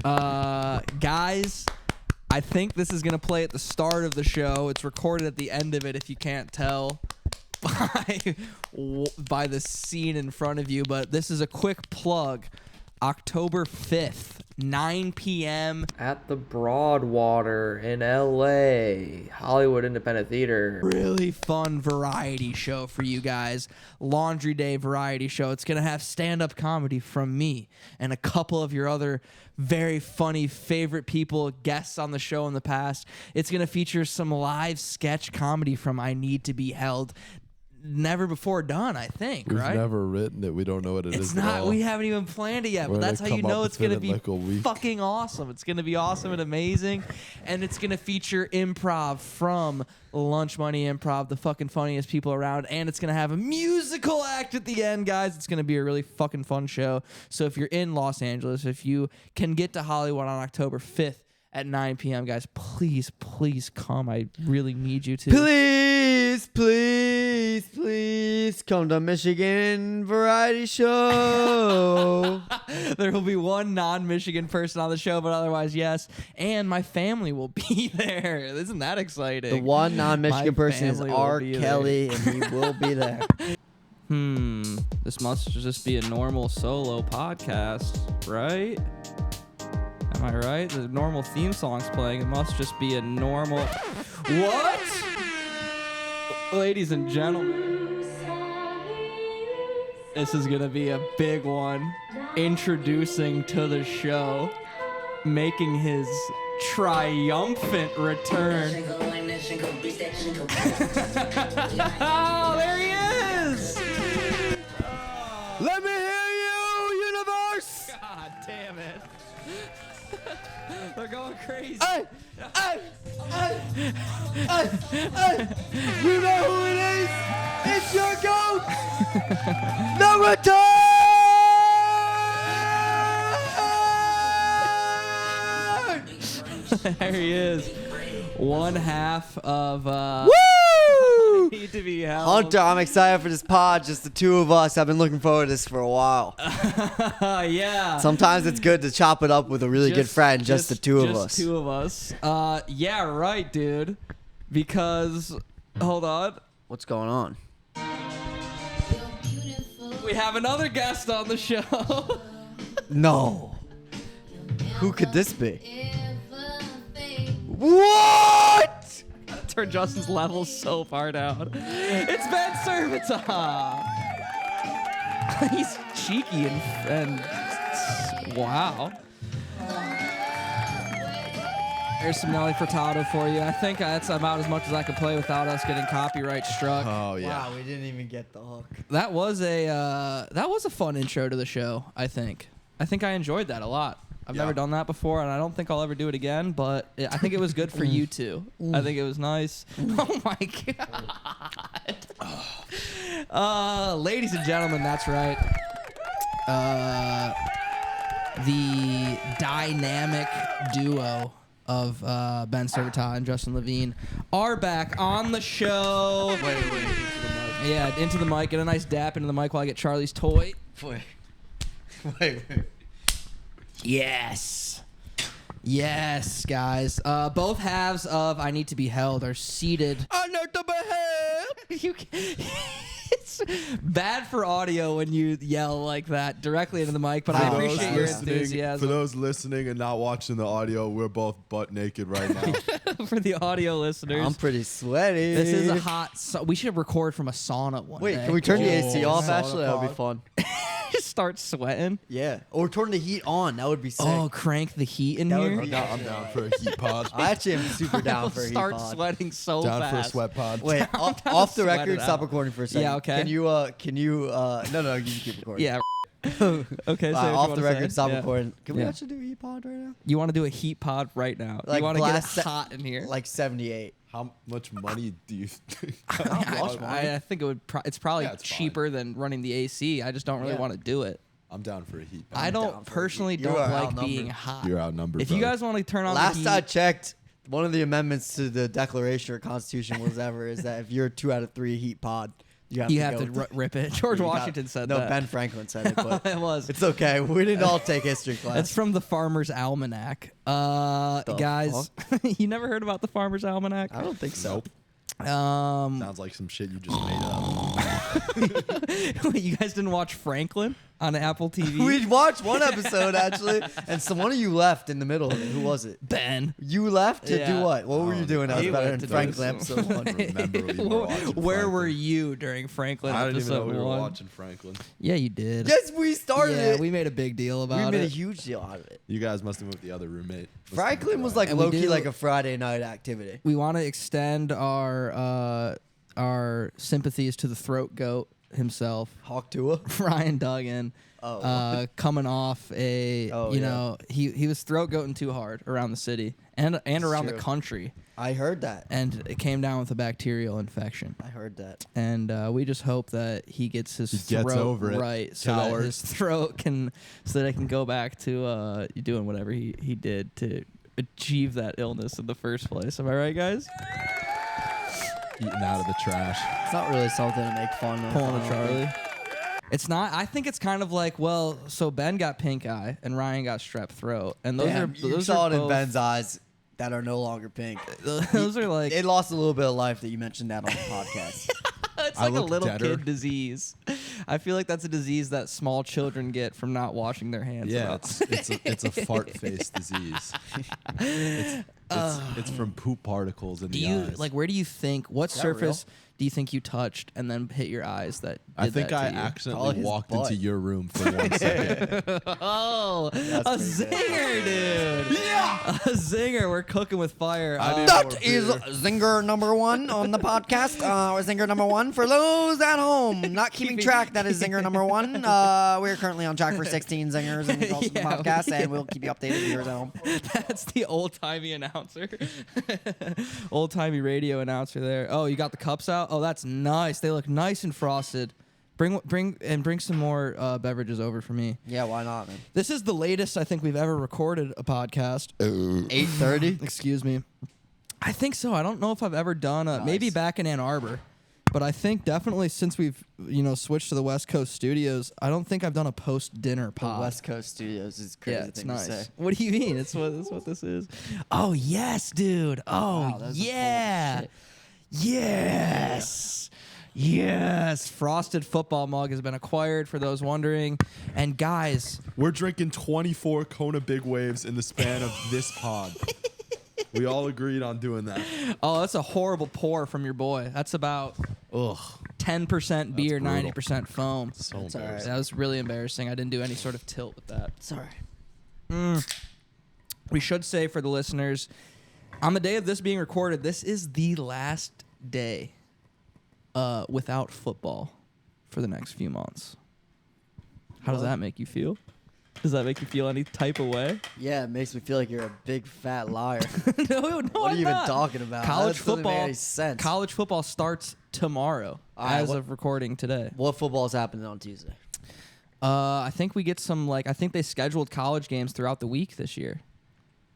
Guys, I think this is going to play at the start of the show. It's recorded at the end of it if you can't tell by the scene in front of you. But this is a quick plug. October 5th, 9 p.m. at the Broadwater in L.A. Hollywood Independent Theater. Really fun variety show for you guys. Laundry Day variety show. It's going to have stand-up comedy from me and a couple of your other very funny favorite people, guests on the show in the past. It's going to feature some live sketch comedy from I Need to Be Held. Never before done, I think. We've right? never written it. We don't know what it is. It's not. We haven't even planned it yet. We're but that's how you know it's gonna be like fucking awesome. It's gonna be awesome and amazing, and it's gonna feature improv from Lunch Money Improv, the fucking funniest people around, and it's gonna have a musical act at the end, guys. It's gonna be a really fucking fun show. So if you're in Los Angeles, if you can get to Hollywood on October 5th at 9 p.m., guys, please come. I really need you to. Please come to Michigan Variety Show. There will be one non-Michigan person on the show, but otherwise, yes. And my family will be there. Isn't that exciting? The one non-Michigan person is R. be Kelly, and he will be there. This must just be a normal solo podcast, right? Am I right? The normal theme song's playing. It must just be a normal... What? Ladies and gentlemen, this is going to be a big one. Introducing to the show, making his triumphant return. Oh, there he is! Let me hear you, universe! God damn it. They're going crazy. Hey! You know who it is? It's your goat! The return! There he is. One half of Woo! Need to Be Held. Hunter, I'm excited for this pod. Just the two of us. I've been looking forward to this for a while. Yeah. Sometimes it's good to chop it up with a really good friend. Just the two of us. Just two of us. Yeah, right, dude. Because, hold on. What's going on? We have another guest on the show. No. Who could this be? What? Turn Justin's levels so far down. It's Ben Servetah. He's cheeky and wow. There's some Nelly Furtado for you. I think that's about as much as I could play without us getting copyright struck. Oh yeah. Wow, we didn't even get the hook. That was a fun intro to the show. I think I enjoyed that a lot. I've never done that before, and I don't think I'll ever do it again, but I think it was good for you two. I think it was nice. Oh, my God. Ladies and gentlemen, that's right. The dynamic duo of Ben Servetah and Justin Levine are back on the show. Wait. Yeah, into the mic. Get a nice dap into the mic while I get Charlie's toy. Wait. Yes, guys. Both halves of I Need to Be Held are seated. I need to be held. It's bad for audio when you yell like that directly into the mic, but I appreciate your enthusiasm. For those listening and not watching the audio, we're both butt naked right now. For the audio listeners, I'm pretty sweaty. this is a hot. We should record from a sauna one day. Wait, can we turn the AC off? sauna Actually, that would be pod. fun. Just start sweating? Yeah, or turn the heat on. That would be sick. Oh, crank the heat in That would here. be- I'm down for a heat pod. I actually am super down for a heat Start pod. sweating so Down fast. for a sweat pod. Wait, off the sweat record, it stop out. recording for a second. Yeah, okay. Can you, no, you can keep recording. Yeah. Okay. So Off the record, stop Yeah. recording. Can we Yeah. actually do a heat pod right now? You want to do a heat pod right now? Like you want to get it blast se- hot in here? Like 78. How much money do you think? I think it would. It's probably Yeah, it's cheaper than running the AC. I just don't really Yeah. want to do it. I'm down for a heat pod. I down don't for personally you don't are like outnumbered. being hot. You're outnumbered. If you brother. guys want to turn on Last the I heat, checked, one of the amendments to the Declaration or Constitution was is that if you're 2 out of 3 heat pod, You have to rip it. George Washington said that. No, Ben Franklin said it, but It was. it's okay. We didn't all take history class. That's from the Farmer's Almanac. Guys, you never heard about the Farmer's Almanac? I don't think so. Sounds like some shit you just made up. You guys didn't watch Franklin on Apple TV? We watched one episode actually, and one of you left in the middle of it. Who was it? Ben. You left to do Yeah. what? What were you doing? I was He better went than to Franklin do episode one. I don't remember we were watching Where Franklin. were you during Franklin I didn't even know episode we were 1? watching Franklin. Yeah, you did. Yes, we started yeah, it. we made a big deal about We made a it. huge deal out of it. You guys must have moved with the other roommate. Franklin was like And we low key do- like a Friday night activity. We want to extend our sympathies to the throat goat himself, Hawk Tua. Ryan Duggan. Oh. Coming off a, Oh, you yeah. know, he was throat goating too hard around the city and around the true. country, I heard that. and it came down with a bacterial infection. I heard that. And we just hope that he gets his He gets throat over it. right, so Coward. that his throat so that he can go back to doing whatever he did to achieve that illness in the first place. Am I right, guys? Eating out of the trash. It's not really something to make fun of. Pulling a Charlie. It's not. I think it's kind of like, well, so Ben got pink eye and Ryan got strep throat, and those Damn, are you those saw are it in both- Ben's eyes that are no longer pink. Those are like It lost a little bit of life that you mentioned that on the podcast. it's I like a look little deader. kid disease. I feel like that's a disease that small children get from not washing their hands. Yeah, enough. it's a fart face disease. It's from poop particles in Do the you eyes. like? Where do you think? What that surface do you think you touched and then hit your eyes? That I did think that I to you? accidentally Probably his walked butt. into your room for 1 second. Oh, a pretty good. zinger, dude! Yeah, a zinger. We're cooking with fire. That is Zinger number 1 on the podcast. Zinger number 1 for those at home not keeping track. That is Zinger number 1. We're currently on track for 16 zingers in the Yeah, podcast, and we'll keep you updated viewers at home. That's the old timey announcer, old timey radio announcer. There. Oh, you got the cups out. Oh, that's nice. They look nice and frosted. Bring some more beverages over for me. Yeah, why not, man? This is the latest I think we've ever recorded a podcast. 8:30. Excuse me. I think so. I don't know if I've ever done maybe Nice. back in Ann Arbor, but I think definitely since we've switched to the West Coast studios, I don't think I've done a post dinner The pod. West Coast Studios is crazy Yeah, it's thing nice. to say. What do you mean? That's what this is. Oh yes, dude. Oh Wow, that's a yeah. cold shit. Yes. Yes. Frosted football mug has been acquired for those wondering. And guys, We're drinking 24 Kona Big Waves in the span of this pod. We all agreed on doing that. oh, that's a horrible pour from your boy. That's about 10% beer, brutal. 90% foam. So all right. embarrassing. That was really embarrassing. I didn't do any sort of tilt with that. Sorry. We should say for the listeners, on the day of this being recorded, this is the last day without football for the next few months. How does that make you feel? Does that make you feel any type of way? Yeah, it makes me feel like you're a big fat liar. no, What are I'm you even not. talking about? College That doesn't make football. any sense. College football starts tomorrow, All right, as what- of recording today. What football is happening on Tuesday? I think we get some I think they scheduled college games throughout the week this year.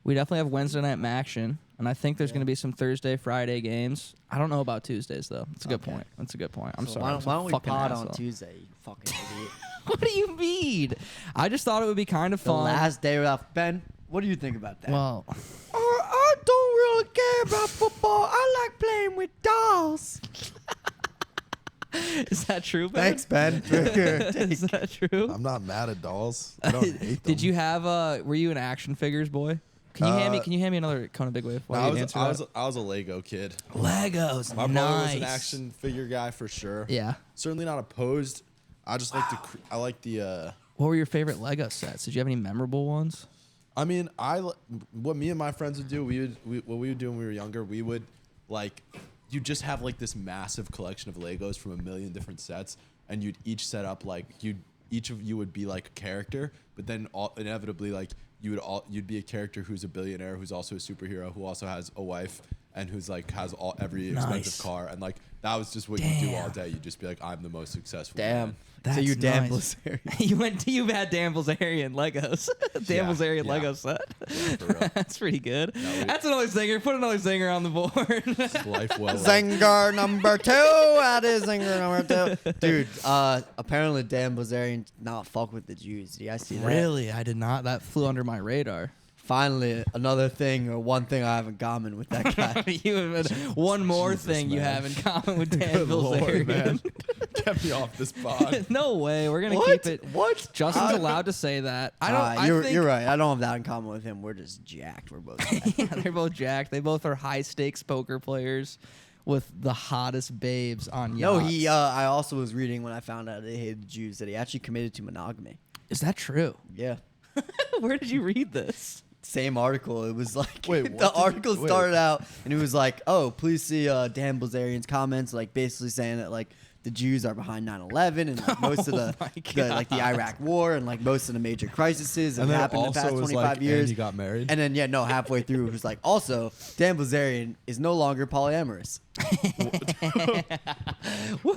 We definitely have Wednesday night action, and I think there's going to be some Thursday, Friday games. I don't know about Tuesdays though. That's a good Okay. point. That's a good point. I'm So sorry. Why I'm don't, some why don't we fucking pod asshole. on Tuesday, you fucking idiot? What do you mean? I just thought it would be kind of The fun. last day without Ben. What do you think about that? Well, I don't really care about football. I like playing with dolls. is that true, Ben? Thanks, Ben. Is that true? I'm not mad at dolls. I don't hate them. Did you have were you an action figures boy? Can you hand me another Kona Big Wave? No, while you answer that? I was a Lego kid. Legos. My brother nice. was an action figure guy for sure. Yeah. Certainly not opposed. I just like I like the. What were your favorite Lego sets? Did you have any memorable ones? I mean, what me and my friends would do, what we would do when we were younger, we would you just have like this massive collection of Legos from a million different sets, and you'd each set up each of you would be like a character, but then inevitably you'd be a character who's a billionaire, who's also a superhero, who also has a wife, and who's has every expensive Nice. car, and That was just what you do all day. You just be like, I'm the most successful. Damn. Man. So you Dan nice. Blazarian. You've had Dan Blazarian Legos. Dan Blazarian yeah. Lego set. Yeah, for real. That's pretty good. No, That's another zinger. Put another zinger on the board. Life well. Zinger number 2. That is zinger number 2. Dude, apparently Dan Blazarian did not fuck with the Jews. Did you guys see that? Really? I did not. That flew under my radar. Finally, another thing or one thing I have in common with that guy. You have one more Jesus, thing you man. have in common with Dan Good Lord, Blazarian. man. Get me off this pod. No way. We're gonna What? keep it. What? Justin's allowed to say that. I don't. I think, You're right. I don't have that in common with him. We're just jacked. We're both jacked. Yeah, they're both jacked. They both are high stakes poker players with the hottest babes on No, yachts. he. I also was reading when I found out they hated Jews that he actually committed to monogamy. Is that true? Yeah. Where did you read this? Same article. It was like Wait, the what did you- article wait. started out and it was like, "Oh, please see Dan Blazarian's comments, like basically saying that like the Jews are behind 9/11 and like most of Oh my the Iraq War and like most of the major crises that And then happened in the past also was 25 like, years." and you got married. And then halfway through it was like, also Dan Blazarian is no longer polyamorous. Well,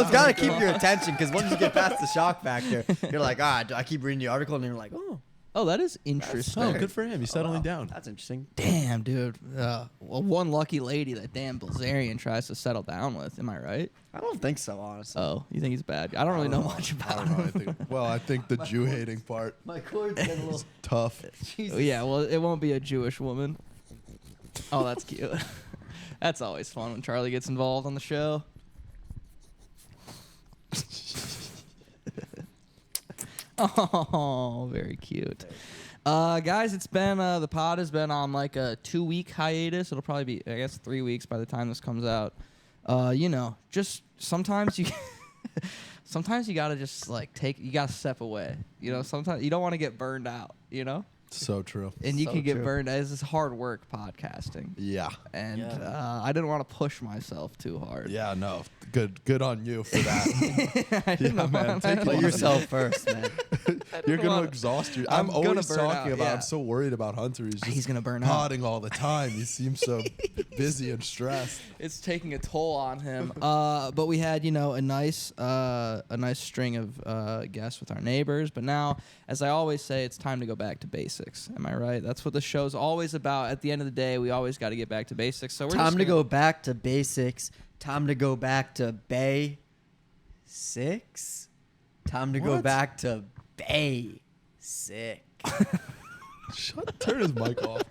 it's got to keep your attention because once you get past the shock factor, you're like, I keep reading the article and you're like, oh. Oh, that is interesting. Oh, good for him. He's settling wow, down. That's interesting. Damn, dude. Well, one lucky lady that Dan Blazarian tries to settle down with. Am I right? I don't think so, honestly. Oh, you think he's bad? I don't really know much I about don't know. him. I think the Jew hating part My chord's getting a little. is tough. Jesus. Oh, yeah, well, it won't be a Jewish woman. Oh, that's cute. That's always fun when Charlie gets involved on the show. Oh, very cute. Guys, it's been the pod has been on like a 2-week hiatus. It'll probably be, I guess, 3 weeks by the time this comes out. Just sometimes you sometimes you gotta just like you gotta step away. Sometimes you don't want to get burned out, So true. and you So can get true. burned out. This is hard work podcasting. Yeah. And Yeah. I didn't want to push myself too hard. Yeah, no. Good on you for that. I didn't Yeah, man, want- take I it Put easy. yourself first, man. You're going to wanna- exhaust you. I'm I'm gonna always burn talking out, about, yeah. I'm so worried about Hunter. He's gonna burn out. potting all the time. He seems so busy and stressed. It's taking a toll on him. But we had, a nice string of guests with our neighbors. But now, as I always say, it's time to go back to basics. Am I right? That's what the show's always about. At the end of the day, we always got to get back to basics. So we're Time just to gonna- go back to basics. Time to go back to Bay 6. Time to go What? back to Bay 6. Turn his mic off.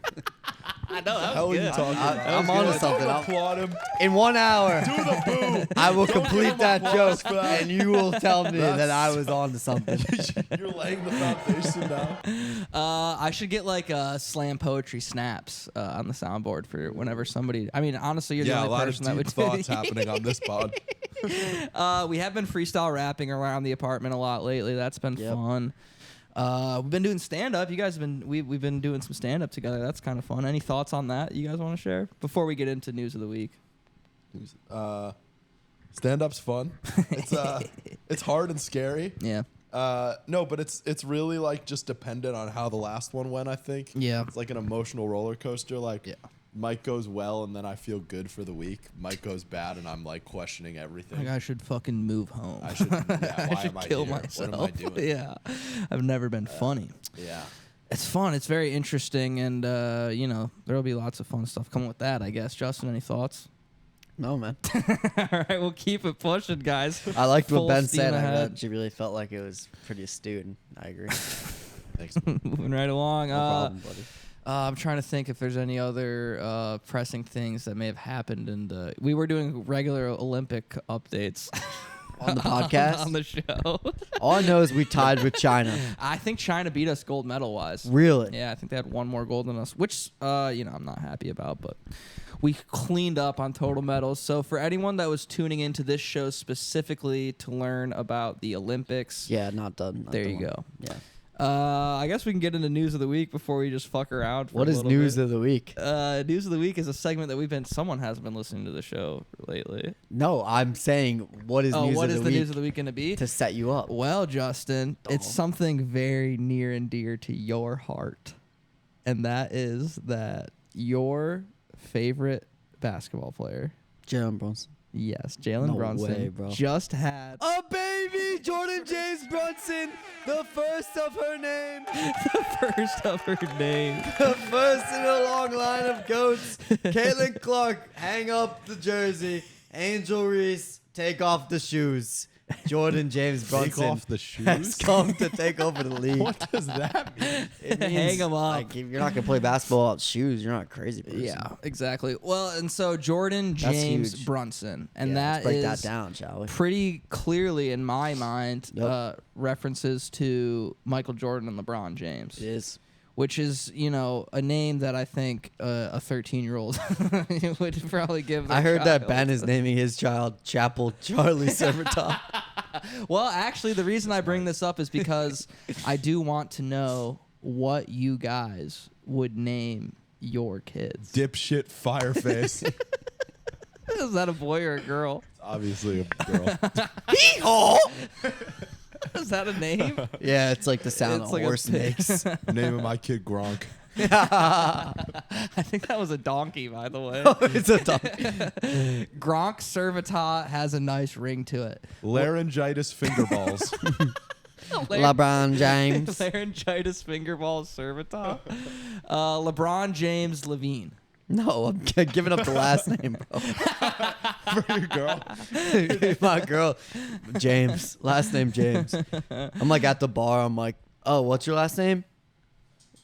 I know that How was are you good. talking about? I'm on to something. Don't applaud him. In 1 hour, Do the boo. I will Don't give complete him that applause joke, for that. and you will tell me that That's- I was on to something. You're laying the foundation now. I should get like slam poetry snaps on the soundboard for whenever somebody. I mean, honestly, you're Yeah, the a only lot of person that would deep do thoughts happening on this pod. We have been freestyle rapping around the apartment a lot lately. That's been Yep. fun. We've been doing stand up. You guys have been we've been doing some stand up together. That's kind of fun. Any thoughts on that you guys want to share before we get into news of the week? Stand-up's fun. It's hard and scary. Yeah. No, but it's really like just dependent on how the last one went, I think. Yeah. It's like an emotional roller coaster. Like, Yeah. Mike goes well, and then I feel good for the week. Mike goes bad, and I'm like questioning everything. Like I should fucking move home. I should, yeah, I why should am I kill here? myself. What am I doing? Yeah. I've never been funny. Yeah. It's fun. It's very interesting, and there'll be lots of fun stuff coming with that. I guess. Justin, any thoughts? No, man. All right, we'll keep it pushing, guys. I liked what Full Ben steam said. I ahead. bet she really felt like it was pretty astute, and I agree. Thanks. Moving right along. No problem, buddy. I'm trying to think if there's any other pressing things that may have happened. And we were doing regular Olympic updates On the podcast? on the show. All I know is we tied with China. I think China beat us gold medal wise. Really? Yeah, I think they had one more gold than us, which I'm not happy about, but we cleaned up on total medals. So for anyone that was tuning into this show specifically to learn about the Olympics, Yeah, not done. Not there the you one. go. Yeah. I guess we can get into news of the week before we just fuck around. For What a is little news bit. of the week? News of the week is a segment that someone hasn't been listening to the show lately. No, I'm saying what is news What of is the the week news of the week going to be? to set you up? Well, Justin, it's Oh. something very near and dear to your heart. And that is that your favorite basketball player, Jalen Brunson. Yes, Jalen No Brunson way, bro. just had A baby, Jordan James Brunson, the first of her name. the first of her name. The first in a long line of goats. Caitlin Clark, hang up the jersey. Angel Reese, take off the shoes. Jordan James Brunson Take off the has shoes? come to take over the league. What does that mean? It means, Hang 'em up. Like, if you're not gonna play basketball without shoes, you're not a crazy person. Yeah, exactly. Well, and so Jordan That's James huge. Brunson, and Yeah, that let's break is that down, shall we? pretty clearly in my mind Yep. references to Michael Jordan and LeBron James. It is. Which is, a name that I think a 13-year-old would probably give their I heard that child. Ben is naming his child Chapel Charlie Servetah. Well, actually, the reason I bring this up is because I do want to know what you guys would name your kids. Dipshit Fireface. Is that a boy or a girl? Obviously a girl. Is that a name? Yeah, it's like the sound It's a like a horse pig. makes. Name of my kid Gronk. I think that was a donkey, by the way. It's a dog. Gronk Servetah has a nice ring to it. Laryngitis fingerballs. LeBron James. Laryngitis fingerballs Servetah. LeBron James Levine. No, I'm giving up the last name, bro. For your girl. My girl, James. Last name James. I'm like at the bar. I'm like, oh, what's your last name?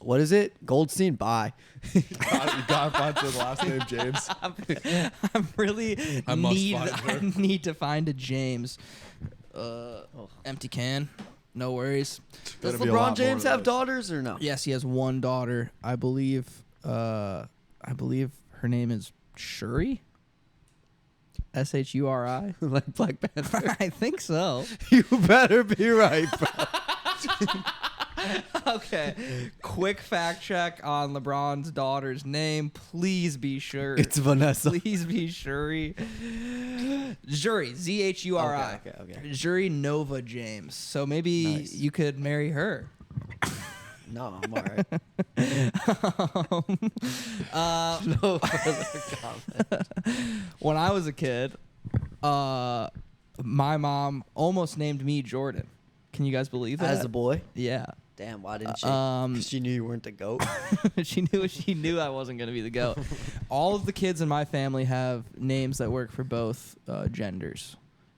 What is it? Goldstein. Bye. You got to find the last name James. I'm really I must find I her. need to find a James. Empty can. No worries. Does Better be a lot more LeBron James of have those. daughters or no? Yes, he has one daughter. I believe her name is Shuri. Shuri. Like Black Panther. I think so. You better be right, bro. Okay. Quick fact check on LeBron's daughter's name. Please be sure. It's Vanessa. Please be Shuri. Zhuri. Zhuri. Okay. Zhuri Nova James. So maybe Nice. you could marry her. No, I'm all right. No further comment. When I was a kid, my mom almost named me Jordan. Can you guys believe that? As a boy? Yeah. Damn, why didn't she? 'Cause she knew you weren't the GOAT. She knew I wasn't going to be the GOAT. All of the kids in my family have names that work for both genders.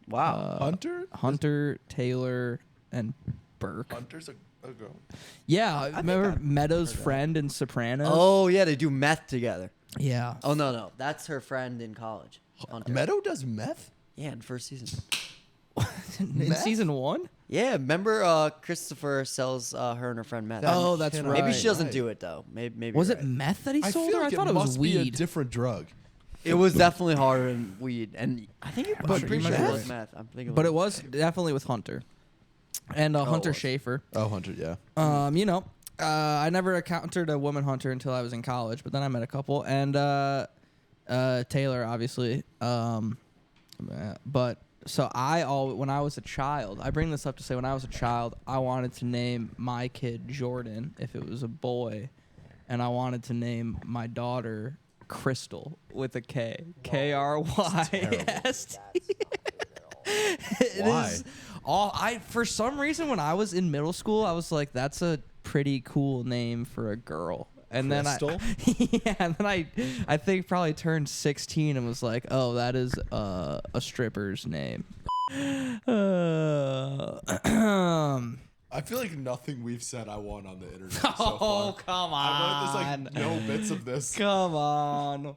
Wow. Hunter? Taylor, and Burke. Hunter's a girl. Yeah, remember I've Meadows' heard that. friend in Sopranos? Oh, yeah, they do meth together. Yeah. Oh, no. That's her friend in college. Hunter. Meadow does meth? Yeah, in first season. In Meth? season 1? Yeah, remember Christopher sells her and her friend meth. Oh, that's cannot- right. Maybe she doesn't Right. do it, though. Maybe Was you're it right. meth that he I sold feel her? like I thought it it was must be a weed. different drug. It was definitely harder than weed. And I think I'm But pretty you sure might it be was right. meth. I'm thinking But it was definitely with Hunter. And Hunter it was. Schaefer. Oh, Hunter, yeah. I never encountered a woman hunter until I was in college, but then I met a couple. And Taylor, obviously. But so when I was a child, I bring this up to say when I was a child, I wanted to name my kid Jordan if it was a boy. And I wanted to name my daughter Crystal with a K. K-R-Y-S-T. It Why? is for some reason when I was in middle school, I was like, that's a pretty cool name for a girl. And Crystal? then and then I think probably turned 16 and was like, oh, that is a stripper's name. I feel like nothing we've said I want on the internet so Oh, far. come I on. there's like no bits of this. Come on.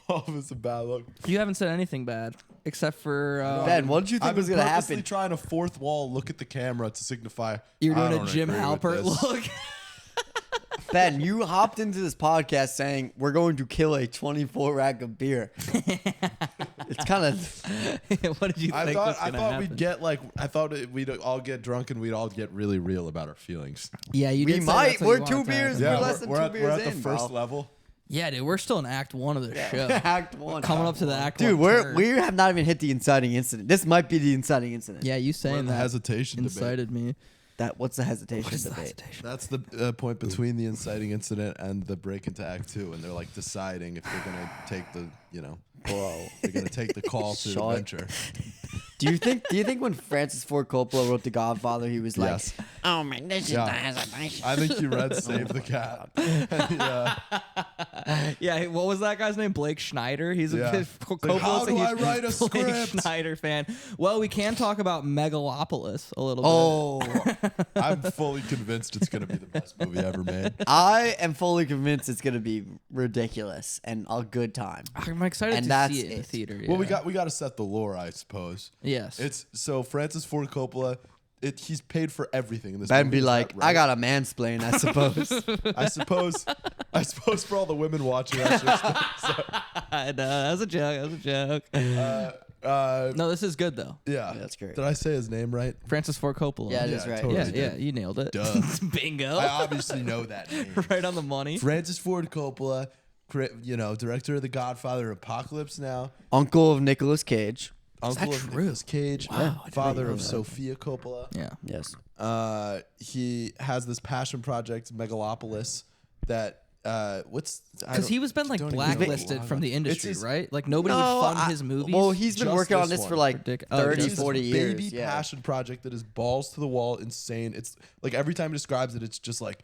Oh, it's a bad look. You haven't said anything bad except for Ben, what did you think I've was been going to purposely happen? trying a fourth wall, look at the camera to signify you're I doing a don't Jim agree with Halpert this. look. Ben, you hopped into this podcast saying we're going to kill a 24 rack of beer. It's kind of What did you I think thought was gonna happen? we'd all get drunk and we'd all get really real about our feelings. Yeah, you We did say might. that's what We're you two wanted to beers. happen. We're less than two we're beers at the in, first bro. level. Yeah, dude, we're still in Act 1 of the show. Act 1. Coming up to the Act Dude, 1 turn. we have not even hit the inciting incident. This might be the inciting incident. Yeah, you We're in saying the that hesitation debate. incited me. What's the hesitation What is the debate? hesitation? That's the point between the inciting incident and the break into Act 2, and they're like deciding if they're gonna take the Bro. You're gonna take the call to Shut- adventure. Do you think when Francis Ford Coppola wrote The Godfather, he was like, Yes. "Oh man, this is Yeah. nice." I think he read Save the Cat. Yeah. Yeah, what was that guy's name? Blake Schneider. He's Yeah. a It's like, Coppola's how a do I huge write a Blake script? Schneider fan. Well, we can talk about Megalopolis a little Oh, I'm fully convinced it's gonna be the best movie ever made. I am fully convinced it's gonna be ridiculous and a good time. bit. I'm excited And to that's see it in the it. theater. Well, yeah. we got to set the lore, I suppose. Yes. It's so Francis Ford Coppola. He's paid for everything in this. Ben movie, be is like, that right? I got a mansplain, I suppose. I suppose for all the women watching, that's I know, that was a joke. That was a joke. No, this is good though. yeah, that's great. Did I say his name right? Francis Ford Coppola. Yeah, it Yeah, is right. totally. Yeah, did. yeah, you nailed it. Duh. Bingo. I obviously know that name. Right on the money. Francis Ford Coppola, director of The Godfather, Apocalypse Now, Uncle of Nicolas Cage. uncle of Nicolas Cage, Wow, I didn't father know of that. Sophia Coppola. Yeah. Yes. He has this passion project, Megalopolis, that Because he was been like don't even know what blacklisted long from the it's industry, his- right? Like nobody would fund his movies. Well, he's been Just working on this this for one. like Ridic- oh, 30, just It's 40 this years. baby passion project that is balls to the wall, insane. It's like every time he describes it, it's just like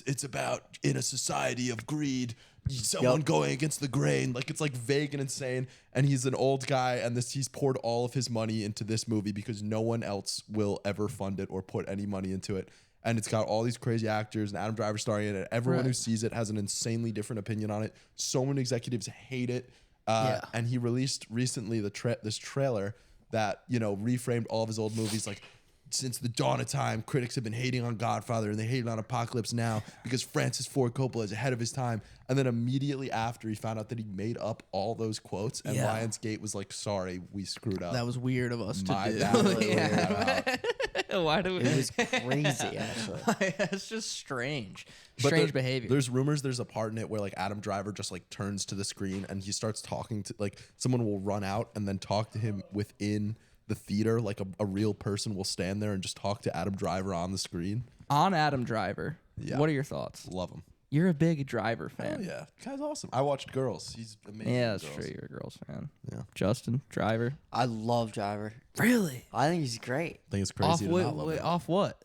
it's about in a society of greed, someone going against the grain. Like it's like vague and insane. And he's an old guy, and he's poured all of his money into this movie because no one else will ever fund it or put any money into it. And it's got all these crazy actors and Adam Driver starring in it. Everyone who sees it has an insanely different opinion on it. So many executives hate it. And he released recently this trailer that, reframed all of his old movies. Like, since the dawn of time, critics have been hating on Godfather and they hated on Apocalypse Now because Francis Ford Coppola is ahead of his time. And then immediately after, he found out that he made up all those quotes, and Lionsgate was like, "Sorry, we screwed up. that was weird of us My to do. bad. Yeah. Why do we? It was crazy, actually. It's just strange. But Strange behavior. There's rumors there's a part in it where like Adam Driver just like turns to the screen and he starts talking to like someone will run out and then talk to him within the theater. Like a real person will stand there and just talk to Adam Driver on the screen. On Adam Driver. Yeah. What are your thoughts? Love him. You're a big Driver Oh fan. yeah, guy's awesome. I watched Girls. He's amazing. Yeah, in that's Girls. true. You're a girls fan. Yeah. Justin Driver. I love Driver. Really? I think he's great. I think it's Off crazy to not love what? it. Off what?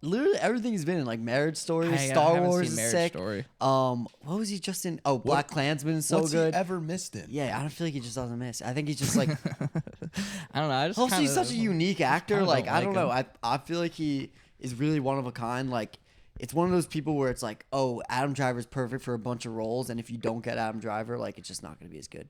Literally everything he's been in, like Marriage Story, I Star haven't Wars seen is Marriage sick. Story. What was he just in? Oh, Black Klansman is so What's good. he ever missed in? Yeah, I don't feel like he just doesn't miss. I think he's just like. I don't know. I just Also, he's kinda- such a unique actor. kinda Like don't I don't like know. him. I feel like he is really one of a kind. Like it's one of those people where it's like, oh, Adam Driver's perfect for a bunch of roles, and if you don't get Adam Driver, like it's just not going to be as good.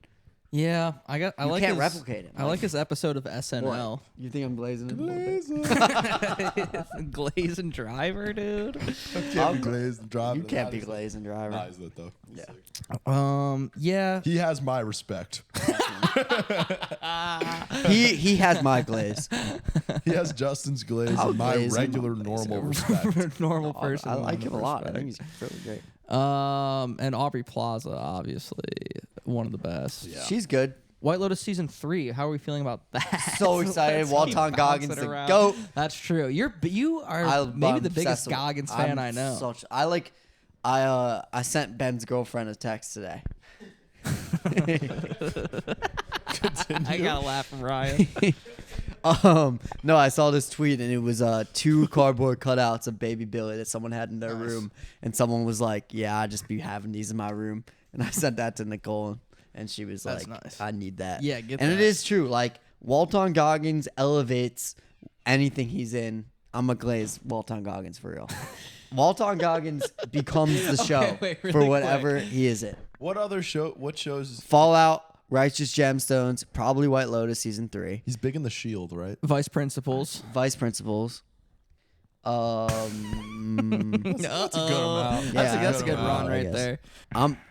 Yeah, I You like can't his, replicate him. I like his episode of SNL. What? You think I'm glazing him a little bit? Glazing Driver, dude. Can't be glazed and drive. You can't be glazing Driver. Nah, he's lit though. He's Yeah. sick. Yeah. He has my respect. He has my glaze. He has Justin's glaze I'll and my glaze him. regular normal respect. Normal person. I like with him a lot. I respect. think he's really great. And Aubrey Plaza, obviously one of the best. Yeah. She's good. White Lotus season 3. How are we feeling about that? So excited. Let's keep Walton Goggins, bouncing the around. GOAT. That's true. You are I'm maybe the obsessed biggest with- Goggins fan I know. I sent Ben's girlfriend a text today. I gotta laugh from Ryan. No, I saw this tweet and it was 2 cardboard cutouts of Baby Billy that someone had in their room, and someone was like, "Yeah, I just be having these in my room," and I sent that to Nicole, and she was That's like, nice. "I need that." Yeah, get and that. it is true. Like Walton Goggins elevates anything he's in. I'm a glazed Walton Goggins for real. Walton Goggins becomes the show wait, really for whatever he is in. What shows? Fallout, Righteous Gemstones, probably White Lotus season 3, He's big in The Shield, right? Vice Principals. Vice Principals. That's a good amount. That's a good amount, run I right guess. there.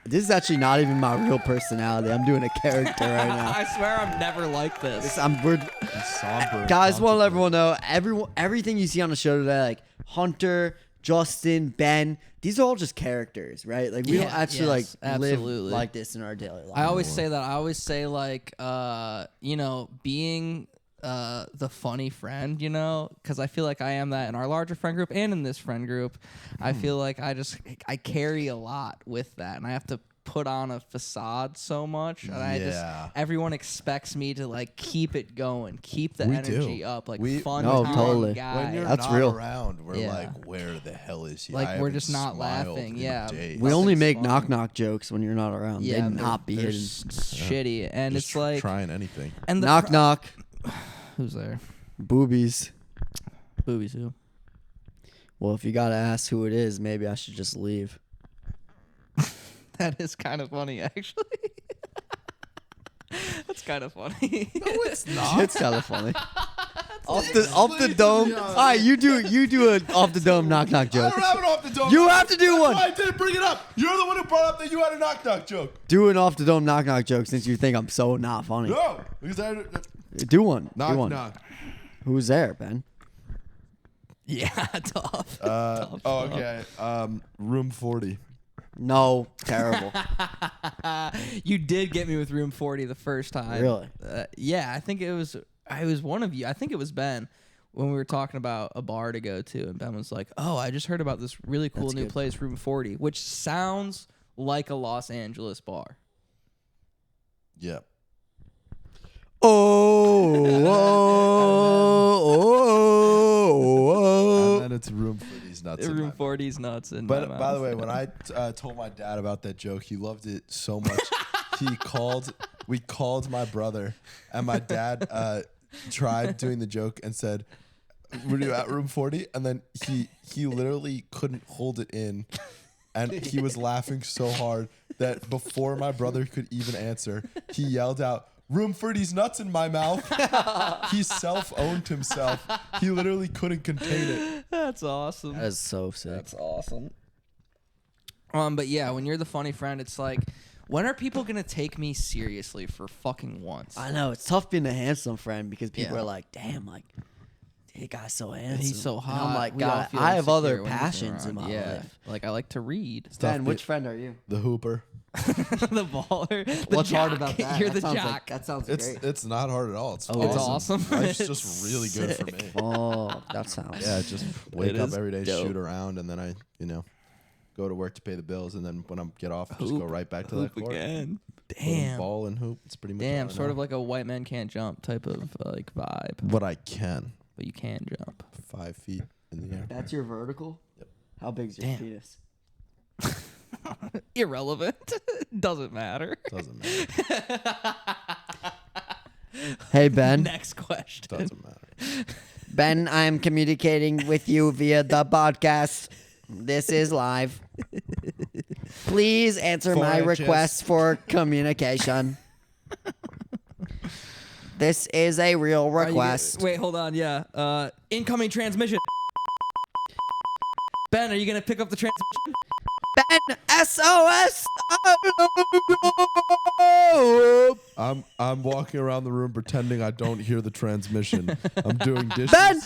This is actually not even my real personality. I'm doing a character right now. I swear I'm never like this. He's somber. Guys, want to let everyone know, everything you see on the show today, like Hunter, Justin, Ben, these are all just characters, right? Like we don't Yeah, actually yes, like absolutely. live like this in our daily life. I always say that. I always say like, being the funny friend, because I feel like I am that in our larger friend group and in this friend group. I feel like I carry a lot with that, and I have to put on a facade so much, and I just Yeah. everyone expects me to like keep it going, keep the We energy do. up, like We- fun No, time totally. guy. When you're That's not real. around, we're Yeah. like, where the hell is he? Like, I we're haven't just not smiled laughing, in yeah. days. We only Nothing's make funny. knock-knock jokes when you're not around. yeah, They not be they're hidden. shitty, and Just it's like trying anything. and the Knock knock. Who's there? Boobies. Boobies who? Well, if you gotta ask who it is, maybe I should just leave. That is kind of funny, actually. That's kind of funny. No, it's not. It's kind of funny. off the dome. All right, you do an off the dome knock knock I joke. don't have an off the dome. You have to do That's one. why I didn't bring it up. You're the one who brought up that you had a knock knock joke. Do an off the dome knock knock joke since you think I'm so not funny. No, because I Do one. knock do one. knock. Who's there, Ben? Yeah, tough. Oh, okay. Room 40. No, terrible. You did get me with Room 40 the first time. Really? Yeah, I think it was one of you. I think it was Ben when we were talking about a bar to go to, and Ben was like, "Oh, I just heard about this really cool That's new good. place, Room 40, which sounds like a Los Angeles bar." Yeah. Oh. And then it's Room 40's nuts. in Room my 40's nuts. In But my by the mouth. way, when I told my dad about that joke, he loved it so much. We called my brother, and my dad tried doing the joke and said, "Were you at Room 40?" And then he literally couldn't hold it in, and he was laughing so hard that before my brother could even answer, he yelled out, "Room 40's nuts in my mouth." He self-owned himself. He literally couldn't contain it. That's awesome. That is so sick. That's awesome. But yeah, when you're the funny friend, it's like, when are people gonna take me seriously for fucking once? I know it's tough being a handsome friend because people Yeah. are like, "Damn, like, that guy's so handsome." He's so And hot. I'm like, We all God, feel I have other insecure when he's passions in around. my yeah. life. Like, I like to read. Ben, which friend are you? The Hooper. The baller. The What's hard jock. about that? You're That the sounds jock. Like, that sounds It's great. it's not hard at all. It's Oh, It's awesome. awesome. Life's It's just really good for me. Oh, that sounds. Yeah, just wake It up is every day, dope. shoot around, and then I, go to work to pay the bills, and then when I get off, just go Hoop. right back to Hoop that court. again. Put 'em Damn. ball and hoop. It's pretty much. Damn, all I sort know. of like a white man can't jump type of like vibe, But I can. but you can jump. 5 feet in the air. That's your vertical. Yep. How big's your Damn. penis? Irrelevant. Doesn't matter. Doesn't matter. Hey Ben. Next question. Doesn't matter. Ben, I am communicating with you via the podcast. This is live. Please answer my 4 inches. request for communication. This is a real Are you- request. wait, hold on. Yeah. Incoming transmission. Ben, are you gonna pick up the transmission? Ben, SOS! I'm walking around the room pretending I don't hear the transmission. I'm doing dishes. Ben!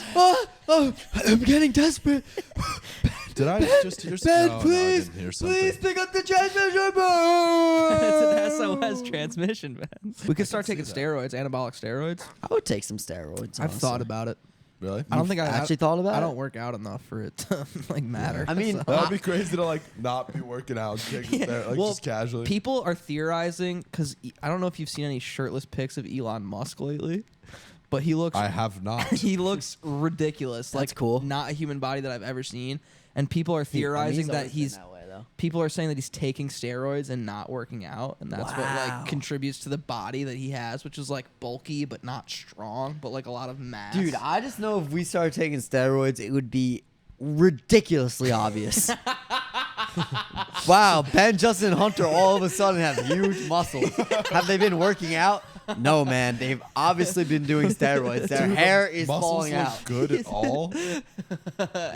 I'm getting desperate. Did I just hear Ben, something? No, please, I didn't hear something. please pick up the transmission. It's an SOS transmission, Ben. We could start see taking that. steroids, anabolic steroids. I would take some steroids. I've honestly. thought about it. Really? I don't think I actually thought about I it? don't work out enough for it to like matter. I mean, That would be crazy to like not be working out, taking there, like Well, just casually. People are theorizing because I don't know if you've seen any shirtless pics of Elon Musk lately, but he looks I have not. he looks ridiculous. That's like cool. Not a human body that I've ever seen. And people are I mean, theorizing that always been he's that way, though. people are saying that he's taking steroids and not working out, and that's what Wow. like contributes to the body that he has, which is like bulky but not strong, but like a lot of mass. Dude, I just know if we started taking steroids, it would be ridiculously obvious. Wow, Ben, Justin, and Hunter all of a sudden have huge muscles. Have they been working out? No, man. They've obviously been doing steroids. Their Dude, hair the is muscles falling look out. good at all.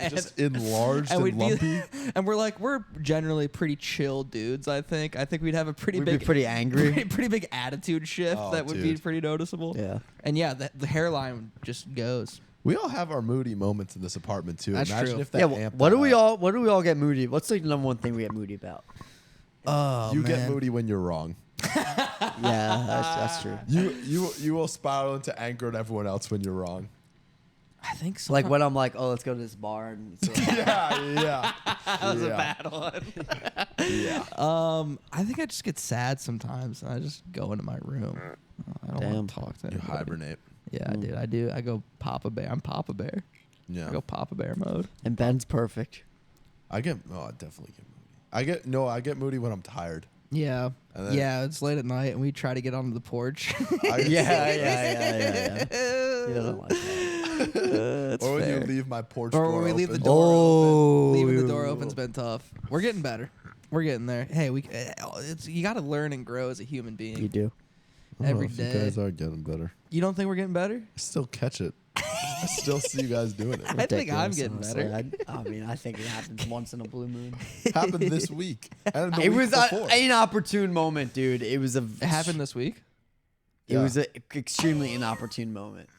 Just enlarged and, we'd lumpy. and we're generally pretty chill dudes. I think we'd have a pretty We'd big, be pretty angry. pretty big attitude shift Oh, that would be dude. pretty noticeable. Yeah. And yeah, the hairline just goes. We all have our moody moments in this apartment too. That's Imagine true. if that Yeah. amped What do that we up. all get moody? What's the number one thing we get moody about? Oh, You get moody when you're wrong. Yeah, that's true. You will spiral into anger at everyone else when you're wrong. I think so. Like when I'm like, oh, let's go to this bar. And it's like, Yeah. that was a bad one. I think I just get sad sometimes, and I just go into my room. I don't want to talk to You anybody. hibernate. Yeah, dude, I do. I go Papa Bear. I'm Papa Bear. Yeah. I go Papa Bear mode. and Ben's perfect. I definitely get moody. I get moody when I'm tired. Yeah. And then- Yeah, it's late at night, and we try to get onto the porch. Yeah. You don't like that. That's or when fair. you leave my porch Or door when we leave the open. door Oh, open. Leaving the door open's been tough. We're getting better. We're getting there. Hey, you got to learn and grow as a human being. You do. I don't know every if day. You guys are getting better. You don't think we're getting better? I still catch it. I still see you guys doing it. I think I'm getting Honestly. better. I mean, I think it happens once in a blue moon. It happened this week. And the It week was before. an inopportune moment, dude. It was a. It happened this week. It was an extremely inopportune moment.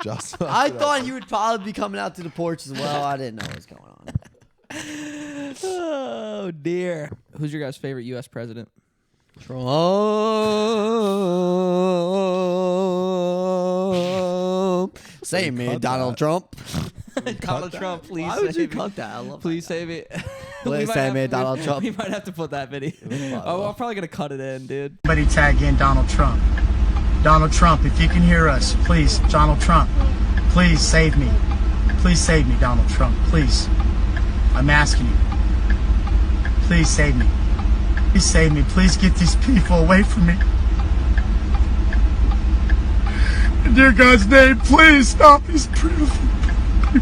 Just I thought you would probably be coming out to the porch as well. I didn't know what was going on. Oh dear. Who's your guys' favorite U.S. president? Trump. Say me, cut Donald that. Trump. Donald Trump, please. Why would you save me. cut that? I love Please save it. Please save me, Donald Trump. We might have to put that video. Oh, I'm probably gonna cut it in, dude. Somebody tag in Donald Trump. Donald Trump, if you can hear us, please, Donald Trump, please save me. Please save me, Donald Trump, please. I'm asking you. Please save me. Please save me. Please get these people away from me. In dear God's name, please stop these beautiful people.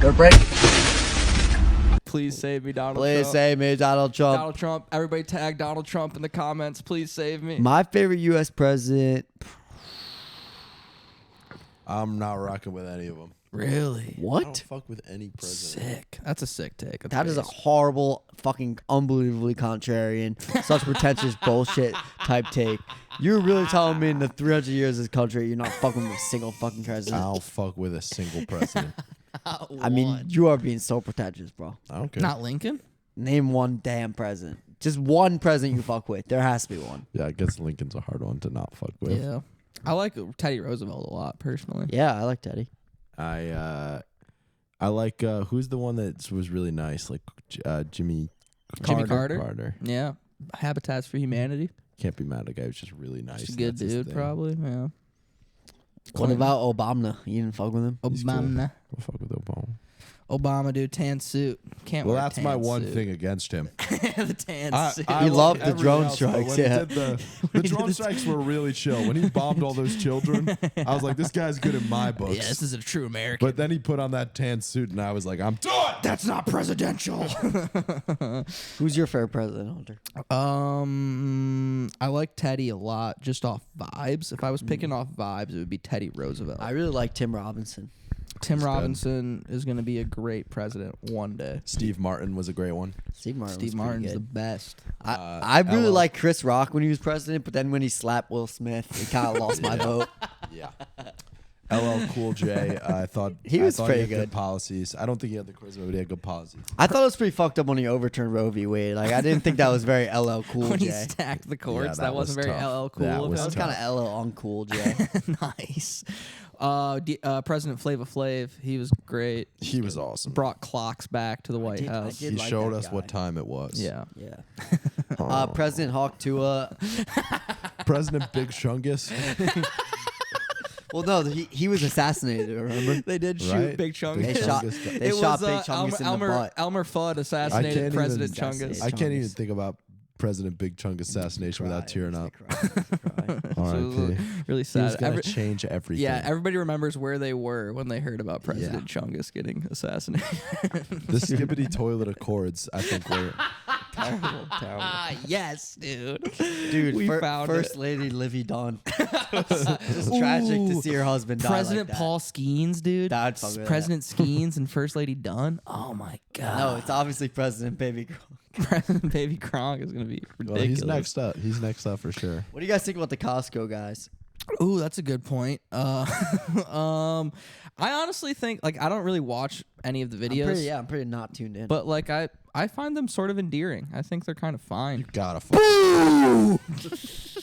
They're breaking. Please save me, Donald Please Trump. save me, Donald Trump. Donald Trump. Everybody tag Donald Trump in the comments. Please save me. My favorite U.S. president. I'm not rocking with any of them. Really? I don't What? fuck with any president. Sick. That's a sick take. That's That is a base. horrible, fucking unbelievably contrarian, such pretentious bullshit type take. You're really telling me in the 300 years of this country, you're not fucking with a single fucking president? I'll fuck with a single president. I mean, you are being so pretentious, bro. I don't care. Not Lincoln. Name one damn president. Just one president you fuck with. There has to be one. Yeah, I guess Lincoln's a hard one to not fuck with. Yeah. I like Teddy Roosevelt a lot personally. Yeah, I like Teddy. I like who's the one that was really nice, like Jimmy Carter. Yeah. Habitats for Humanity. Can't be mad at the guy who's just really nice. He's a and good that's his dude, thing. probably. Yeah. What about Obama? You didn't fuck with him? He's cool. Obama? We'll fuck with Obama. Obama, dude, tan suit. Can't Well, wear a that's my tan one suit. thing against him. The tan suit. He like loved the everything drone else, but strikes, when he yeah. did the drone strikes were really chill. When he bombed all those children, I was like, this guy's good in my books. Yeah, this is a true American. But then he put on that tan suit, and I was like, I'm done. That's not presidential. Who's your favorite president, Hunter? I like Teddy a lot, just off vibes. If I was picking off vibes, it would be Teddy Roosevelt. I really like Tim Robinson. Tim He's good. Robinson is going to be a great president one day. Steve Martin was a great one. Steve Martin. Steve Martin's the best. I really LL. like Chris Rock when he was president, but then when he slapped Will Smith, it kind of lost my vote. Yeah. LL Cool J, I thought He was I thought pretty he had good. policies. I don't think he had the charisma, but he had good policies. I thought it was pretty fucked up when he overturned Roe v. Wade. Like, I didn't think that was very LL Cool When he J. stacked the courts, that that wasn't was very tough. LL cool That of was That him. was kind of LL uncool J. Nice. President Flava Flav, he was great. He was awesome. Brought clocks back to the White did- I House. did He like showed that us guy. what time it was. Yeah. Yeah. President Hawk Tua. President Big Chungus. Well, no, he was assassinated. Remember? They did shoot Right? Big Chungus. They Big shot. Chungus got- They It shot was Big Chungus in the butt. Elmer Fudd I assassinated can't President even, Chungus. I can't even Chungus. think about President Big Chungus assassination without tearing up. So it was R.I.P. really He was sad. gonna change everything. Yeah, everybody remembers where they were when they heard about President Chungus getting assassinated. The Skibbity Toilet Accords, I think, were Terrible. Yes, dude. Dude, We found First it. Lady Livy Dunn. Just tragic to see her husband die President like that. Paul Skeens, dude. Nah, I'd fuck with that. President Skeens and First Lady Dunn. Oh my god. No, it's obviously President Baby Girl. President Baby Kronk is gonna be ridiculous. well, he's next up. He's next up for sure. What do you guys think about the Costco guys? Ooh, that's a good point. I honestly think like I don't really watch any of the videos. I'm pretty not tuned in. But like I find them sort of endearing. I think they're kind of fine. Gotta fuck.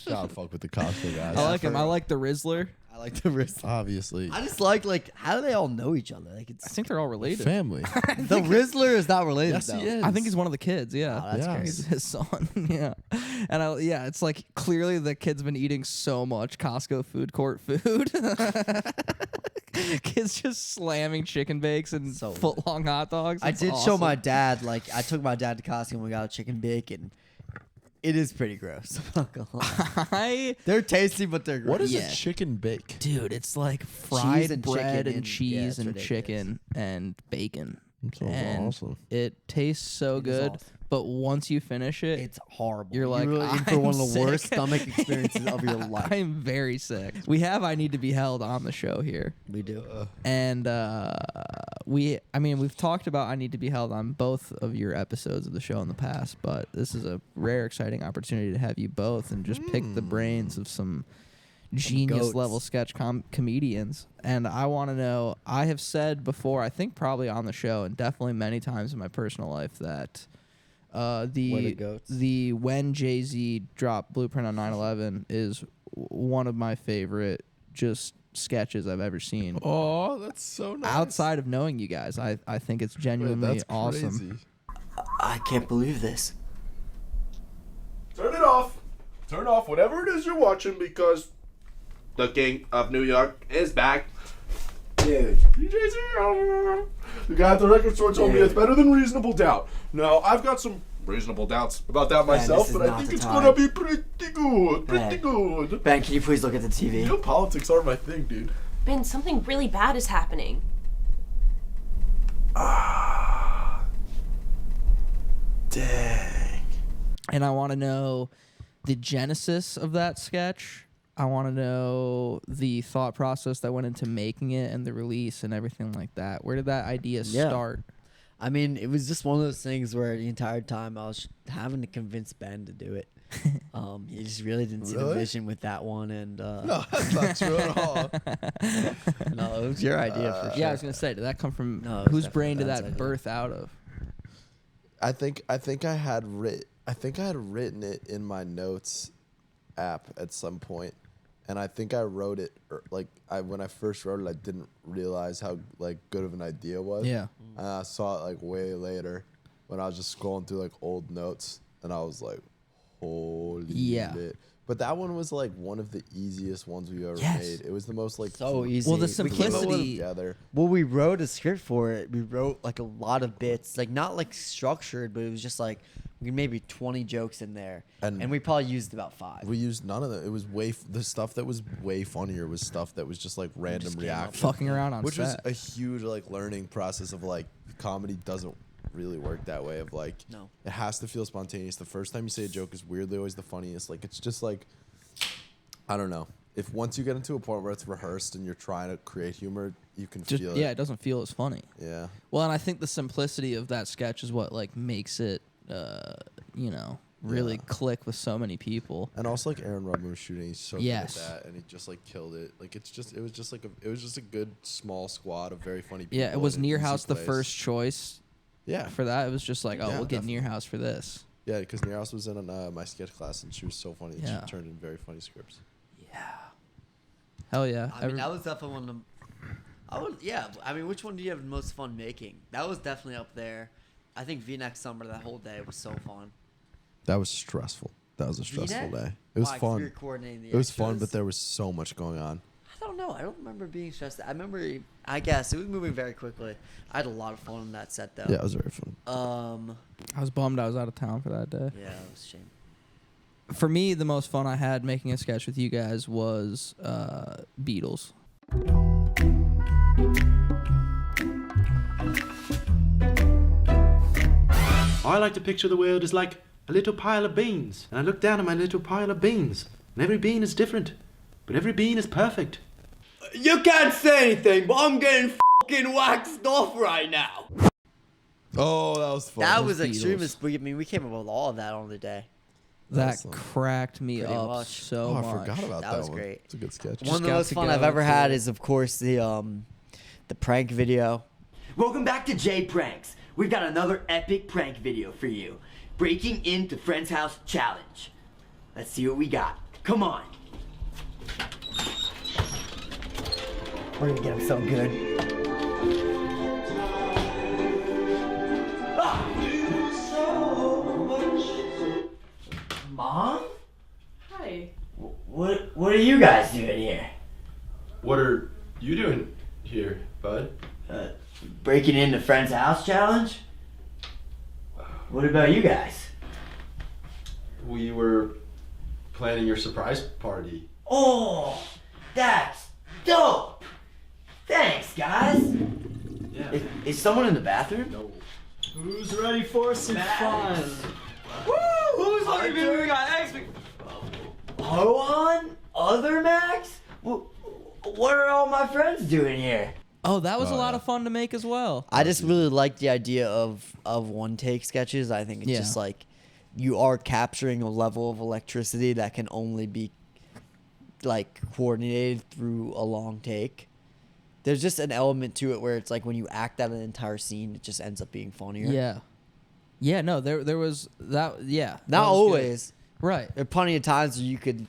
Gotta fuck with the Costco guys. I like him. I like the Rizzler. I like the wrist. Obviously. I just like how do they all know each other? Like it's I think they're all related. Family. the Rizzler is not related. Yes, though. he is. I think he's one of the kids. Yeah, Oh, that's Yeah. crazy. He's his son. Yeah, and it's like clearly the kid's been eating so much Costco food court food. Kids just slamming chicken bakes and So foot long hot dogs. I It's did show awesome. my dad. Like I took my dad to Costco and we got a chicken bacon. It is pretty gross. I'm not gonna lie. They're tasty, but they're gross. What is Yeah. a chicken bake? Dude, it's like fried and bread chicken and and- cheese yeah, it's and ridiculous. chicken and bacon. That sounds And awesome. it tastes so It is good, awesome. but once you finish it, It's horrible. You're like, really in for one of the I'm worst sick. stomach experiences of your life. I'm very sick. We have I Need to Be Held on the show here. We do. And we've talked about I Need to Be Held on both of your episodes of the show in the past, but this is a rare, exciting opportunity to have you both and just pick the brains of some genius goats. level sketch comedians. And I want to know, I have said before, I think probably on the show and definitely many times in my personal life that We're the the goats. the when Jay-Z dropped Blueprint on 9/11 is one of my favorite just sketches I've ever seen. Oh, that's so nice. Outside of knowing you guys, I think it's Wait, genuinely that's awesome. crazy. I can't believe this. Turn it off. Turn off whatever it is you're watching because the King of New York is back. Dude. The guy at the record store told me it's better than Reasonable Doubt. Now, I've got some reasonable doubts about that myself, this is but I not think the it's time. gonna be pretty good. Pretty Ben. good. Ben, can you please look at the You TV? know, politics are my thing, dude. Ben, something really bad is happening. Dang. And I want to know the genesis of that sketch. I want to know the thought process that went into making it and the release and everything like that. Where did that idea Yeah. start? I mean, it was just one of those things where the entire time I was having to convince Ben to do it. He just really didn't see the Really? vision with that one, and No, that's not true at all. no, it was your idea for sure. Yeah, I was gonna say, did that come from No, it was whose brain did definitely that Ben's idea. birth out of? I think I had written it in my notes app at some point, and I think I wrote it when I first wrote it, I didn't realize how like good of an idea it was. Yeah. And I saw it like way later when I was just scrolling through like old notes, and I was like, holy Yeah. shit. But that one was like one of the easiest ones we've ever Yes. made. It was the most like So easy. Well, the We came up with- simplicity- together. Well, we wrote a script for it. We wrote like a lot of bits, like not like structured, but it was just like maybe 20 jokes in there, And- and we probably used about 5. We used none of them. It was the stuff that was way funnier was stuff that was just like random just came up reaction. Fucking around on Which was set. a huge like learning process of like comedy doesn't really work that way of like No. it has to feel spontaneous. The first time you say a joke is weirdly always the funniest. Like it's just like I don't know. If once you get into a point where it's rehearsed and you're trying to create humor, you can Just, feel yeah, it. it doesn't feel as funny. Yeah. Well, and I think the simplicity of that sketch is what like makes it, really Yeah. click with so many people. And also like Aaron Rubin was shooting, he's so Yes. good at that, and he just like killed it. Like it was just a good small squad of very funny people. Yeah, it was in an easy Nearhouse the place. first choice Yeah, for that. It was just like, oh, Yeah, we'll get definitely. Nearhouse for this. yeah, because Nearhouse was in my sketch class, and she was so funny. And Yeah. She turned in very funny scripts. Hell yeah. I mean, that was definitely one of them. I mean, which one do you have the most fun making? That was definitely up there. I think V-neck summer that whole day was so fun. That was stressful. That was a stressful V-neck? day. It was Why? 'Cause fun. we were coordinating the It was fun, extras? but there was so much going on. I don't know. I don't remember being stressed. I remember. I guess it was moving very quickly. I had a lot of fun on that set though. Yeah, it was very fun. I was bummed I was out of town for that day. Yeah, it was a shame. For me, the most fun I had making a sketch with you guys was Beatles. I like to picture the world as like a little pile of beans, and I look down at my little pile of beans, and every bean is different, but every bean is perfect. You can't say anything, but I'm getting fucking waxed off right now. Oh, that was fun. That Those was extremely Beatles. spooky. I mean, we came up with all of that on the day. That Awesome. cracked me Pretty up much. so Oh, I much. forgot about that, was one. great. It's a good sketch. One of the got most to fun go I've ever had through. is, of course, the prank video. Welcome back to J Pranks. We've got another epic prank video for you. Breaking into Friend's House Challenge. Let's see what we got. Come on. We're gonna get him so good. Mom? Hi. What are you guys doing here? What are you doing here, bud? Breaking into Friend's House Challenge? What about you guys? We were planning your surprise party. Oh, that's dope! Thanks, guys. Yeah. Is someone in the bathroom? No. Who's ready for some fun? Who's ready? We got eggs. Hoan? Other Max? What are all my friends doing here? Oh, that was a lot of fun to make as well. I just really like the idea of one take sketches. I think it's Yeah. just like you are capturing a level of electricity that can only be like coordinated through a long take. There's just an element to it where it's like when you act out an entire scene, it just ends up being funnier. Yeah. Yeah, no, there was that. Yeah, that Not was good. always. Right. There are plenty of times where you could,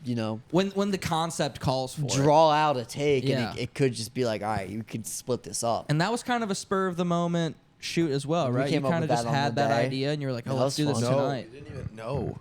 When the concept calls for it. draw out a take, Yeah. and it could just be like, all right, you could split this up. And that was kind of a spur of the moment shoot as well, We right? You came up kind of with just that on had the that day. idea, and you were like, "Oh, That let's was do this fun. No, tonight." we didn't even know.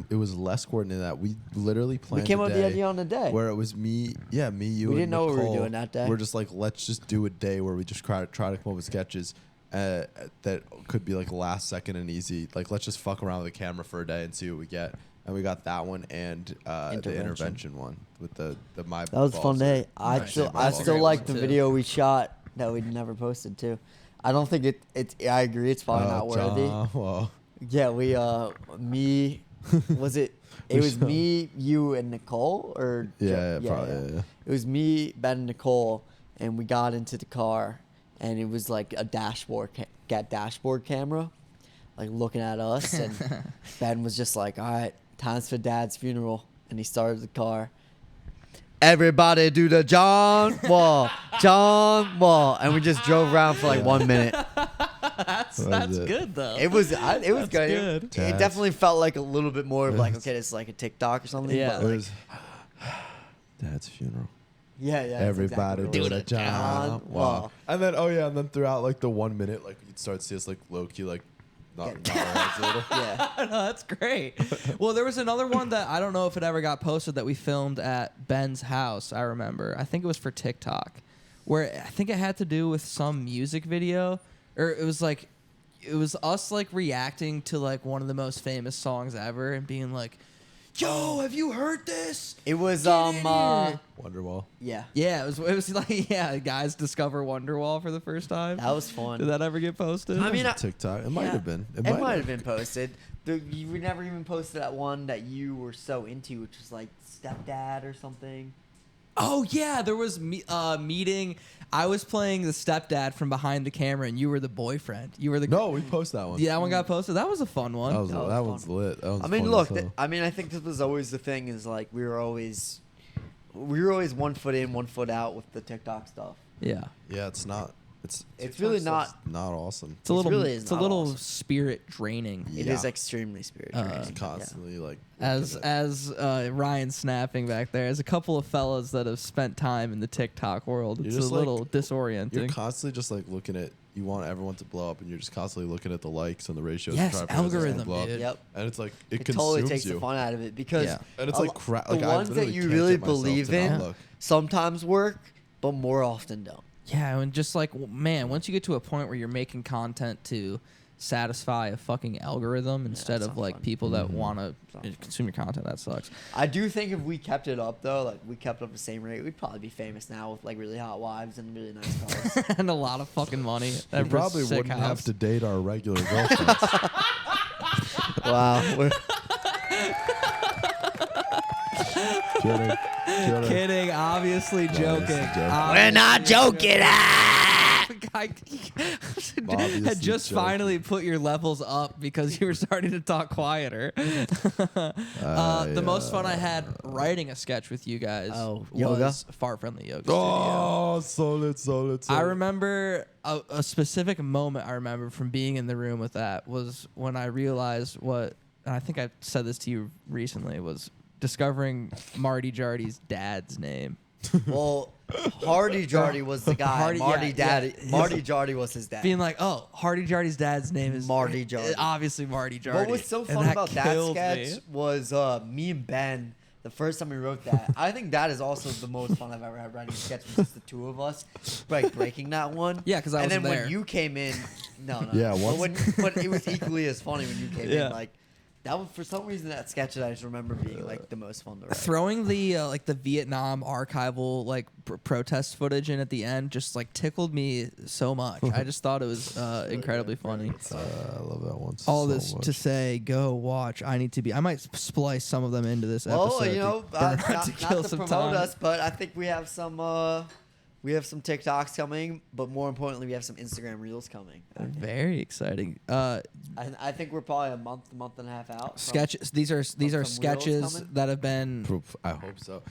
It was less coordinated than that. We literally planned. We came a up with the day idea on the day. where it was me, you, We and didn't know what we were Nicole. doing that day. We're just like, let's just do a day where we just try to come up with sketches that could be like last second and easy. Like, let's just fuck around with the camera for a day and see what we get. And we got that one and the intervention one with the my. That was a fun day. I still like the video we shot that we never posted too. I don't think it's. I agree, it's probably not worthy. Well, Yeah, we me was it? It was me, you, and Nicole, or yeah, probably. Yeah. It was me, Ben, and Nicole, and we got into the car, and it was like a dashboard camera, like looking at us, and Ben was just like, "All right, time's for Dad's funeral," and he started the car. Everybody do the John Wall, and we just drove around for like 1 minute. That's it. good though. It was good. good. It definitely felt like a little bit more of like, okay, this is like a TikTok or something. Yeah. but It like, was Dad's funeral. yeah. That's Everybody exactly do what the it was. John Wall. Wall. And then throughout like the 1 minute, like you'd start to see us like low key like not our heads a little. Yeah. No, that's great. Well, there was another one that I don't know if it ever got posted that we filmed at Ben's house. I remember. I think it was for TikTok, where I think it had to do with some music video, or it was us like reacting to like one of the most famous songs ever and being like, "Yo, have you heard this?" It was Get in here. Wonderwall. yeah. Yeah, it was like guys discover Wonderwall for the first time. That was fun. Did that ever get posted? I mean, TikTok. It might yeah. have been. It might have been posted. You never even posted that one that you were so into, which was like Stepdad or something. Oh yeah, there was meeting. I was playing the stepdad from behind the camera, and you were the boyfriend. You were the No, we post that one. Yeah, that one got posted. That was a fun one. That was one's fun. lit. That one's I mean, fun look. as hell. I think this was always the thing. Is like we were always 1 foot in, 1 foot out with the TikTok stuff. Yeah, Yeah, it's not. It's TikTok really stuff's not awesome. it's a little. really is It's a not little awesome. spirit draining. It Yeah. is extremely spiritual. It's constantly like As Ryan snapping back there, as a couple of fellas that have spent time in the TikTok world, You're it's a just, like, little you're disorienting. constantly just like looking at. You want everyone to blow up, and you're just constantly looking at the likes and the ratios. Yes, to try to figure out who's gonna algorithm, blow up. dude. Yep. And it's like it It consumes totally takes you. the fun out of it because Yeah. And it's a like lo- crap. the Like, I ones that literally you can't really get myself believe to not in look. sometimes work, but more often don't. Yeah, and just like man, once you get to a point where you're making content to satisfy a fucking algorithm instead that's of not like fun. people that want not to fun. consume your content, that sucks. I do think if we kept it up though, like we kept up the same rate, we'd probably be famous now with like really hot wives and really nice cars. And a lot of fucking money. We probably sick wouldn't house. have to date our regular girlfriends. Wow. Kidding. Kidding, obviously joking. joking. We're not joking. Obviously had just joking. finally put your levels up because you were starting to talk quieter. The most fun I had writing a sketch with you guys yoga? was Fart Friendly Yoga Studio. Oh, solid. I remember a specific moment I remember from being in the room with that was when I realized what, and I think I said this to you recently, was discovering Marty Jardy's dad's name. Well, Hardy Jardy was the guy. Marty Jardy was his dad. Being like, oh, Hardy Jardy's dad's name is Marty Jardy. Obviously Marty Jardy. What was so And fun about that killed sketch me. was me and Ben, the first time we wrote that. I think that is also the most fun I've ever had writing a sketch with just the two of us, like breaking that one. Yeah, 'cause I and wasn't then there. when you came in, no. Yeah, but it was equally as funny when you came Yeah. in. Like that was, for some reason, that sketch that I just remember being like the most fun to write. Throwing the like the Vietnam archival like protest footage in at the end just like tickled me so much. I just thought it was incredibly funny. I love that one. All so this much. to say, go watch. I need to be. I might splice some of them into this episode. Well, you know, to burn out not to to kill some promote time. us, but I think we have some TikToks coming, but more importantly, we have some Instagram Reels coming. Very exciting. I think we're probably a month and a half out. from- Sketches. These are some Reels sketches coming? that have been. I hope so.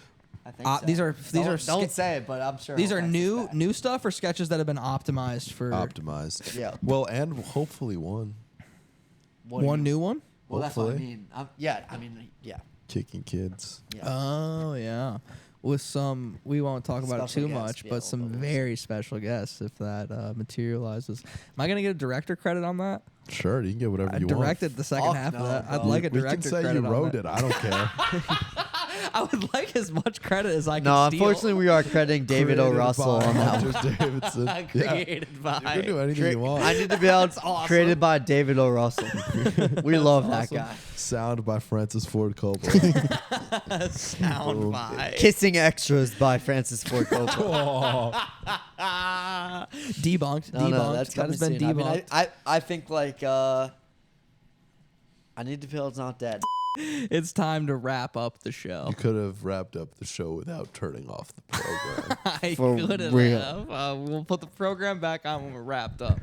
I think so. These are Don't say it, but I'm sure. These are I'll pass new stuff or sketches that have been optimized for Optimized. Yeah. Well, and hopefully one. this back. one new one. Well, that's what I hopefully. mean. Yeah. Kicking kids. Yeah. Oh yeah, with some we won't talk about it Special too guests, much, yeah, but some we'll- very special guests if that materializes. Am I gonna get a director credit on that? Sure, you can get whatever I you directed the second Fuck half no, of that. I'd bro. like a want. We director can say credit you on wrote that. it. I don't care. I would like as much credit as I can. No, steal. unfortunately, we are crediting David O. Created Russell by on that one. Hunter Davidson. Yeah. Created by. You can do anything you want. I need to be able to created by David O. Russell. We love that guy. Sound by Francis Ford Coppola. Sound by. Kissing Extras by Francis Ford Coppola. Debunked. No, Debunked. that's that coming has been soon. debunked. I think like I Need to Beheld not dead. It's time to wrap up the show. You could have wrapped up the show without turning off the program. I For could real. have. We'll put the program back on when we're wrapped up.